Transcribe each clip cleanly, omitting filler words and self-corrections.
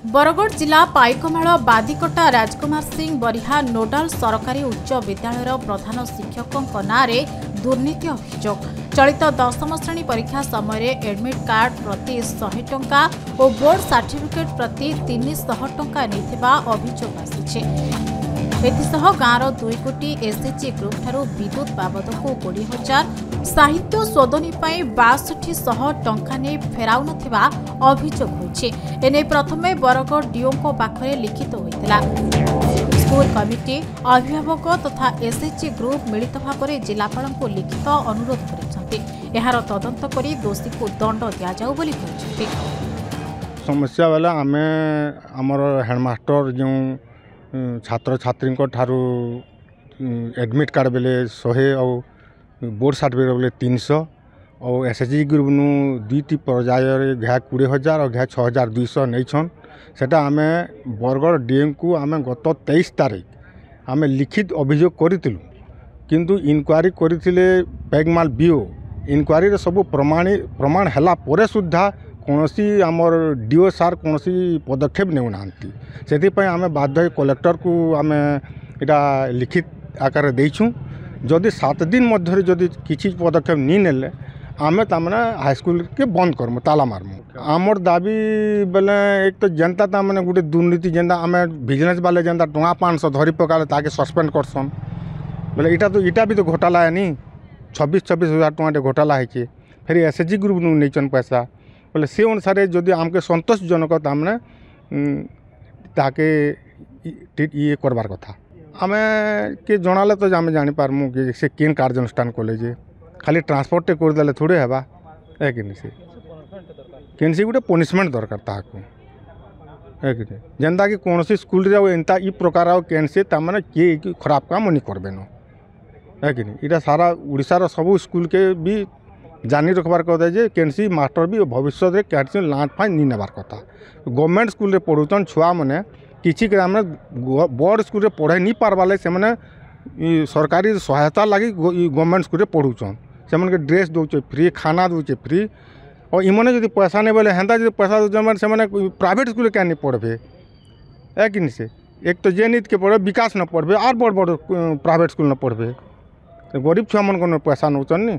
बरगढ़ जिला पाइकमाल बादिकोटा राजकुमार सिंह बरिहा नोडाल सरकारी उच्च विद्यालय प्रधान शिक्षकों नाँ दुर्नीति अभियोग। चलित 10म श्रेणी परीक्षा समय एडमिट कार्ड प्रति 100 टंका और बोर्ड सर्टिफिकेट प्रति 300 टंका नहीं अभियोग आसी। एसह गाँवर 2 कोटी एसएचजी ग्रुप ठारू विद्युत बाबद को 20,000 साहित्य शोधनी 6200 टंका नहीं फेराउ नथिबा अभियोग होइछि। एने प्रथमे बरगढ़ डीओ पाखरे लिखित होइतिला। स्कूल कमिटी अभिभावक तथा एसएचजी ग्रुप मिलित भाव में जिलापाल को लिखित अनुरोध करिसेंति। एहार तदंत करी दोषी को दंड दिया जाऊ बोली कहिसेंति। समस्या वाला आमे हमर हेडमास्टर जो छात्र छात्री ठारू एडमिट कार्ड बेले 100 और बोर्ड सर्टिफिकेट बेले 300 और एसएचजी ग्रुप नु 2टी पर्याय घा 20,000 और घा 6,200 नहीं छन। सेटा आमे बरगढ़ डीएम को आमे गत 23 तारीख आमे लिखित अभियोग करितिलु, किंतु इनक्वारी करिथिले पैगमाल बीओ। इनक्वारी सब प्रमाण हला परे सुद्धा कौनसी आमर डीओ सार कौनसी पदक्षेप नेउना से आम बाध्य कलेक्टर को आम इटा लिखित आकार देछू। जदि 7 दिन मध्य जदि किसी पदक्षेप नहीं नेले आमे तामने हाईस्कूल के बंद करमु, ताला मारमु। आमर दाबी बेले एक तो जनता तामने गोटे दुर्नीति जेनता आमे बिजनेस वाले जेनता टंका 500 धरी पकाले ताके सस्पेंड करसन बेले इटा भी तो घोटाला है नी। 26,000 टंका घोटाला है। फिर एसएचजी ग्रुप नु नैचन पैसा बोले से अनुसार जदि आमके संतोषजनक तामने ताके ये करबार कथा आमे के जनाले तो आमे जानी पारमु कि से केन कार्यानुष्ठान कॉलेज खाली ट्रांसपोर्ट कर देले थोड़े हेबा है कि से केनसी गोटे पनिशमेंट दरकार ताको है कि जेनता कि कौनसी स्कूल रे एंता ई प्रकार केनसे तामने के खराब काम नहीं करबेन है कि इटा सारा उड़ीसार सब स्कूल के भी जानी रखबार कथा जे केनसी मास्टर भी भविष्य में कैसे लांच फाइन नहीं नेबार कथा। गवर्नमेंट स्कूल रे पढ़ुचन छुआ मैंने किसी बड़ स्कूल रे पढ़े नहीं पार्बाले से मैंने सरकारी सहायता लगी गवर्नमेंट स्कूल रे पढ़ुचन से ड्रेस दौचे फ्री, खाना दौचे फ्री और इमने जब पैसा नहीं बोले हेन्ता जो पैसा दौचे से प्राइवेट स्कूल क्या नहीं पढ़े है कि से एक तो जे नीत के पढ़े विकास न पढ़े और बड़ बड़ प्राइवेट स्कूल न पढ़े गरीब छुआ मन को पैसा नौचन नी।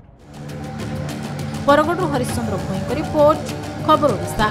बरगढ़ हरिश्चंद्र भोई रिपोर्ट खबर ओडिशा।